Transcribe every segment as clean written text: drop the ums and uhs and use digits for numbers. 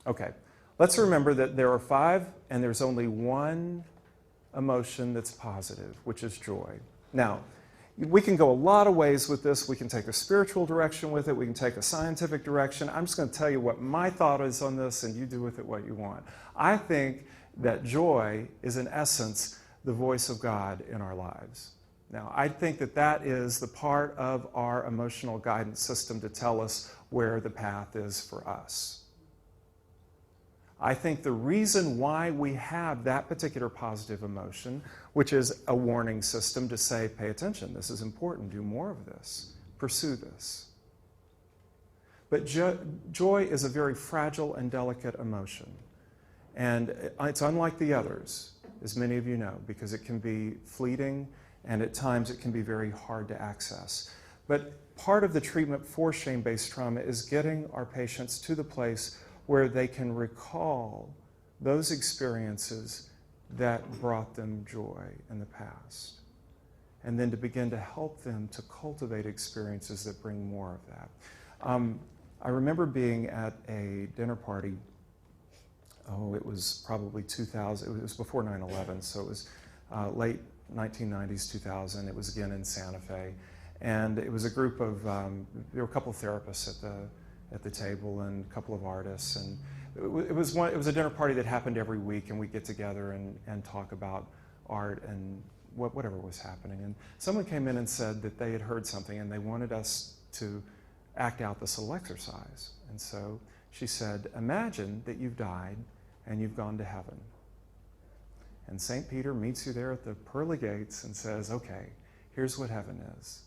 Okay, let's remember that there are 5 and there's only one emotion that's positive, which is joy. Now, we can go a lot of ways with this. We can take a spiritual direction with it. We can take a scientific direction. I'm just going to tell you what my thought is on this, and you do with it what you want. I think that joy is, in essence, the voice of God in our lives. Now, I think that that is the part of our emotional guidance system to tell us where the path is for us. I think the reason why we have that particular positive emotion, which is a warning system to say, pay attention, this is important, do more of this, pursue this. But joy is a very fragile and delicate emotion. And it's unlike the others, as many of you know, because it can be fleeting and at times it can be very hard to access. But part of the treatment for shame-based trauma is getting our patients to the place where they can recall those experiences that brought them joy in the past. And then to begin to help them to cultivate experiences that bring more of that. I remember being at a dinner party, it was probably 2000, it was before 9/11, so it was late 1990s, 2000. It was again in Santa Fe. And it was a group of, there were a couple of therapists at the table and a couple of artists, and it was a dinner party that happened every week, and we'd get together and talk about art and whatever was happening. And someone came in and said that they had heard something and they wanted us to act out this little exercise. And so she said, imagine that you've died and you've gone to heaven. And St. Peter meets you there at the pearly gates and says, okay, here's what heaven is.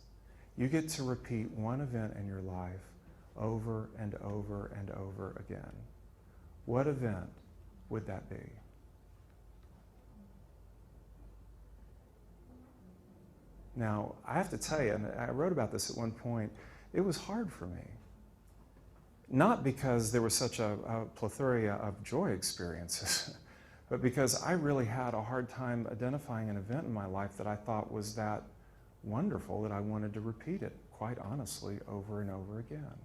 You get to repeat one event in your life over and over and over again. What event would that be? Now, I have to tell you, and I wrote about this at one point, it was hard for me. Not because there was such a plethora of joy experiences, but because I really had a hard time identifying an event in my life that I thought was that wonderful that I wanted to repeat it, quite honestly, over and over again.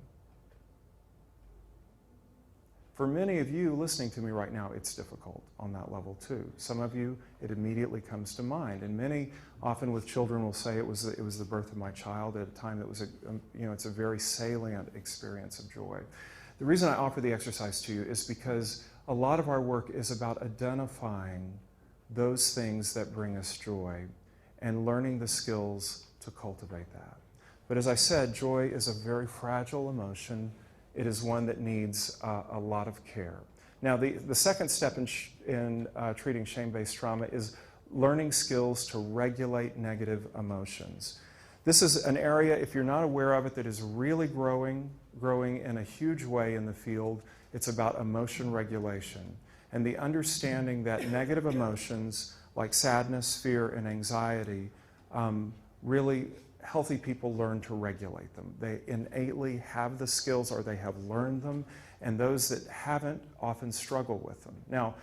For many of you listening to me right now, it's difficult on that level too. Some of you, it immediately comes to mind, and many, often with children, will say it was the birth of my child at a time that was it's a very salient experience of joy. The reason I offer the exercise to you is because a lot of our work is about identifying those things that bring us joy and learning the skills to cultivate that. But as I said, joy is a very fragile emotion. It is one that needs a lot of care. Now, the second step in treating shame-based trauma is learning skills to regulate negative emotions. This is an area, if you're not aware of it, that is really growing in a huge way in the field. It's about emotion regulation and the understanding that negative emotions like sadness, fear, and anxiety really healthy people learn to regulate them. They innately have the skills or they have learned them, and those that haven't often struggle with them. Now,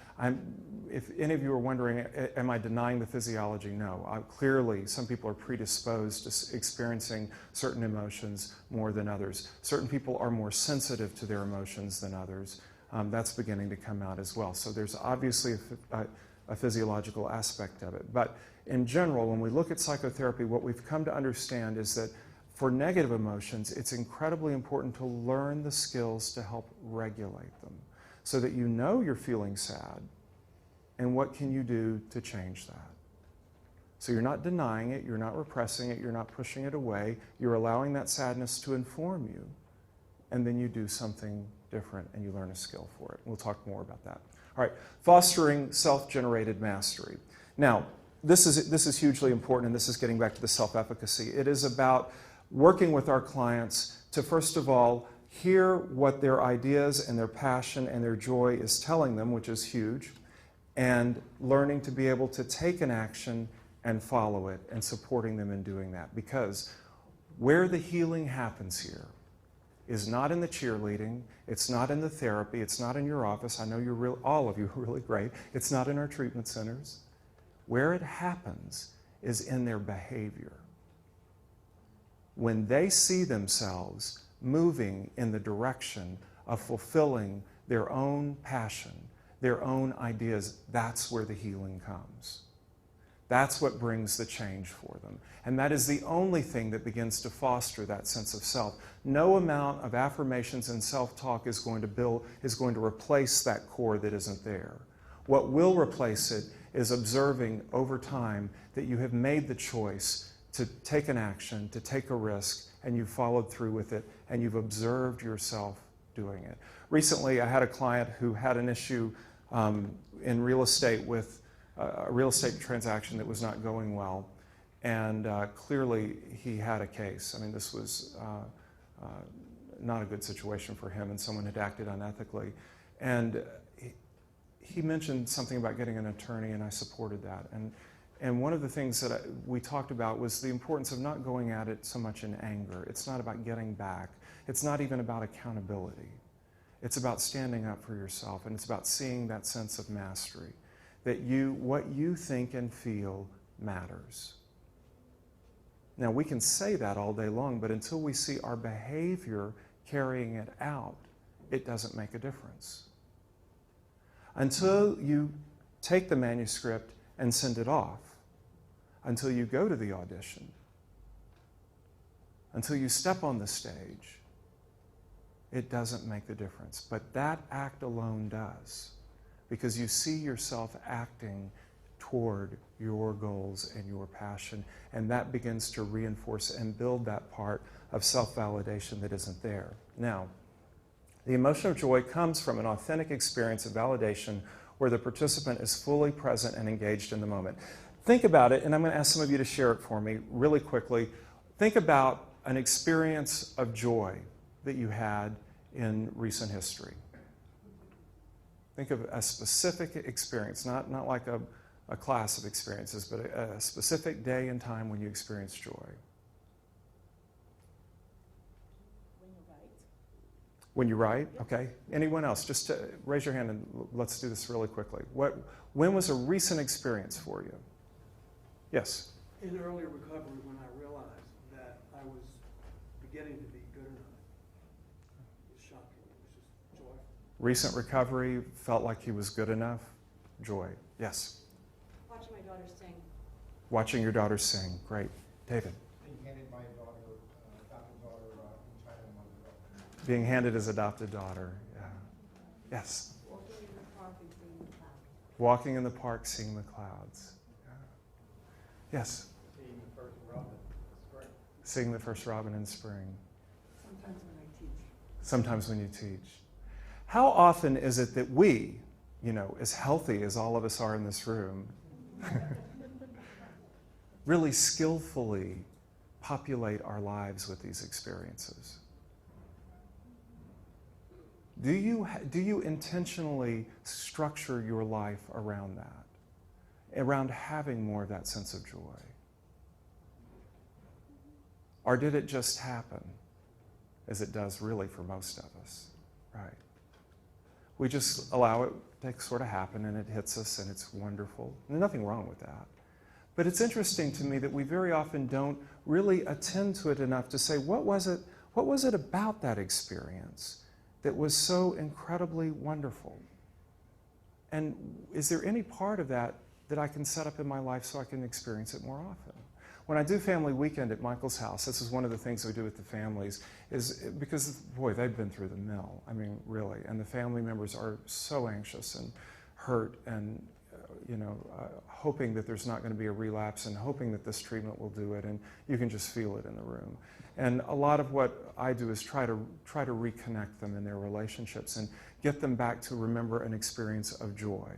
if any of you are wondering, am I denying the physiology? No. Clearly, some people are predisposed to experiencing certain emotions more than others. Certain people are more sensitive to their emotions than others. That's beginning to come out as well. So there's obviously a physiological aspect of it. But in general, when we look at psychotherapy, what we've come to understand is that for negative emotions, it's incredibly important to learn the skills to help regulate them so that you know you're feeling sad and what can you do to change that. So you're not denying it, you're not repressing it, you're not pushing it away, you're allowing that sadness to inform you, and then you do something different and you learn a skill for it. We'll talk more about that. All right, fostering self-generated mastery. Now, this is hugely important, and this is getting back to the self-efficacy. It is about working with our clients to, first of all, hear what their ideas and their passion and their joy is telling them, which is huge, and learning to be able to take an action and follow it and supporting them in doing that. Because where the healing happens here is not in the cheerleading, it's not in the therapy, it's not in your office. I know all of you are really great. It's not in our treatment centers. Where it happens is in their behavior. When they see themselves moving in the direction of fulfilling their own passion, their own ideas, that's where the healing comes. That's what brings the change for them. And that is the only thing that begins to foster that sense of self. No amount of affirmations and self-talk is going to replace that core that isn't there. What will replace it is observing over time that you have made the choice to take an action, to take a risk, and you've followed through with it, and you've observed yourself doing it. Recently, I had a client who had an issue in real estate with a real estate transaction that was not going well, and clearly he had a case. I mean, this was not a good situation for him, and someone had acted unethically. And he mentioned something about getting an attorney, and I supported that. And one of the things that we talked about was the importance of not going at it so much in anger. It's not about getting back. It's not even about accountability. It's about standing up for yourself, and it's about seeing that sense of mastery, that what you think and feel matters. Now, we can say that all day long, but until we see our behavior carrying it out, it doesn't make a difference. Until you take the manuscript and send it off, until you go to the audition, until you step on the stage, it doesn't make the difference. But that act alone does, because you see yourself acting toward your goals and your passion, and that begins to reinforce and build that part of self-validation that isn't there. Now, the emotion of joy comes from an authentic experience of validation where the participant is fully present and engaged in the moment. Think about it, and I'm going to ask some of you to share it for me really quickly. Think about an experience of joy that you had in recent history. Think of a specific experience, not like a class of experiences, but a specific day and time when you experienced joy. When you write? Okay. Anyone else? Just raise your hand and let's do this really quickly. When was a recent experience for you? Yes? In early recovery, when I realized that I was beginning to be good enough. It was shocking. It was just joyful. Recent recovery, felt like he was good enough? Joy. Yes? Watching my daughter sing. Watching your daughter sing. Great. David? Being handed my daughter, adopted daughter in China a month ago. Being handed his adopted daughter. Yeah. Yes? Walking in the park and seeing the clouds. Walking in the park, seeing the clouds. Yeah. Yes? Seeing the first robin in spring. Seeing the first robin in spring. Sometimes when I teach. Sometimes when you teach. How often is it that we, as healthy as all of us are in this room, really skillfully populate our lives with these experiences? Do you intentionally structure your life around that, around having more of that sense of joy? Or did it just happen, as it does really for most of us, right? We just allow it to sort of happen, and it hits us, and it's wonderful. There's nothing wrong with that. But it's interesting to me that we very often don't really attend to it enough to say, what was it about that experience that was so incredibly wonderful? And is there any part of that I can set up in my life so I can experience it more often? When I do family weekend at Michael's house, this is one of the things we do with the families, is because, boy, they've been through the mill. I mean, really. And the family members are so anxious and hurt and, hoping that there's not going to be a relapse and hoping that this treatment will do it. And you can just feel it in the room. And a lot of what I do is try to reconnect them in their relationships and get them back to remember an experience of joy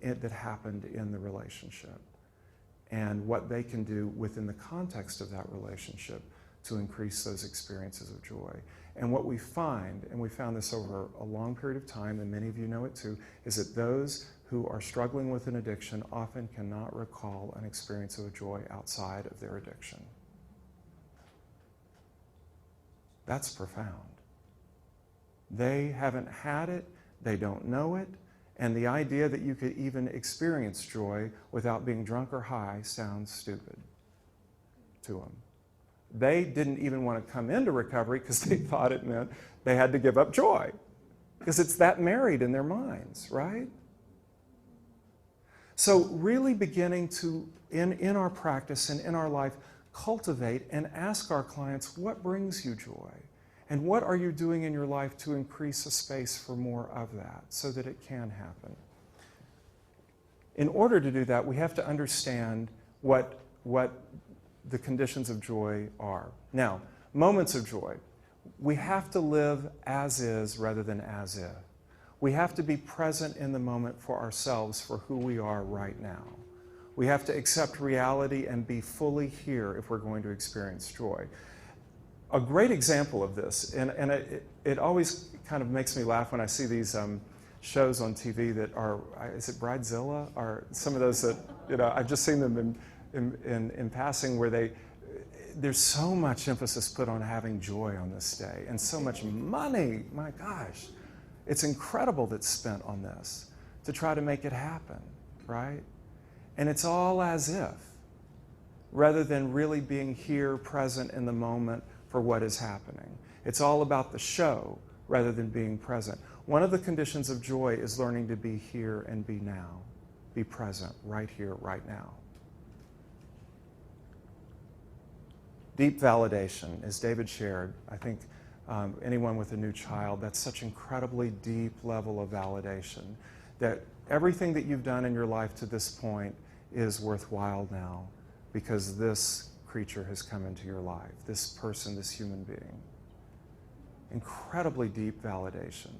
that happened in the relationship, and what they can do within the context of that relationship to increase those experiences of joy. And what we find, and we found this over a long period of time, and many of you know it too, is that those who are struggling with an addiction often cannot recall an experience of joy outside of their addiction. That's profound. They haven't had it, they don't know it, and the idea that you could even experience joy without being drunk or high sounds stupid to them. They didn't even want to come into recovery because they thought it meant they had to give up joy. because it's that married in their minds, right? So really beginning to, in our practice and in our life, cultivate and ask our clients, what brings you joy? And what are you doing in your life to increase a space for more of that so that it can happen? In order to do that, we have to understand what the conditions of joy are. Now, moments of joy. We have to live as is rather than as if. We have to be present in the moment for ourselves, for who we are right now. We have to accept reality and be fully here if we're going to experience joy. A great example of this, and it always kind of makes me laugh when I see these shows on TV that are, is it Bridezilla? Or some of those that, I've just seen them in passing where there's so much emphasis put on having joy on this day and so much money, my gosh. It's incredible that's spent on this to try to make it happen, right? And it's all as if, rather than really being here, present in the moment for what is happening. It's all about the show rather than being present. One of the conditions of joy is learning to be here and be now. Be present right here, right now. Deep validation, as David shared, I think anyone with a new child, that's such incredibly deep level of validation that everything that you've done in your life to this point is worthwhile now because this creature has come into your life, this person, this human being. Incredibly deep validation.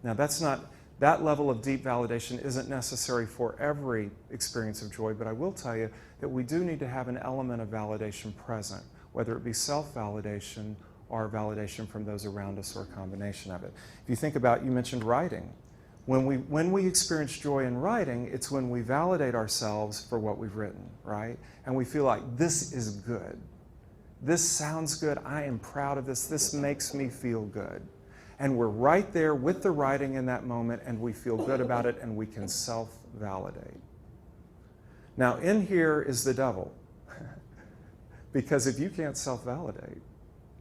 Now that level of deep validation isn't necessary for every experience of joy, but I will tell you that we do need to have an element of validation present, whether it be self-validation or validation from those around us or a combination of it. If you think about, you mentioned writing. When we experience joy in writing, it's when we validate ourselves for what we've written, right? And we feel like this is good. This sounds good. I am proud of this. This makes me feel good. And we're right there with the writing in that moment, and we feel good about it, and we can self-validate. Now, in here is the devil. Because if you can't self-validate,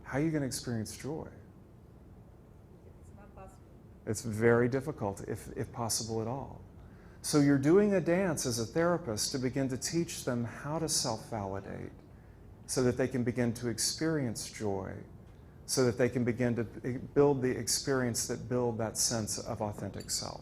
how are you going to experience joy? It's not possible. It's very difficult, if possible at all. So you're doing a dance as a therapist to begin to teach them how to self-validate so that they can begin to experience joy, so that they can begin to build the experience that build that sense of authentic self.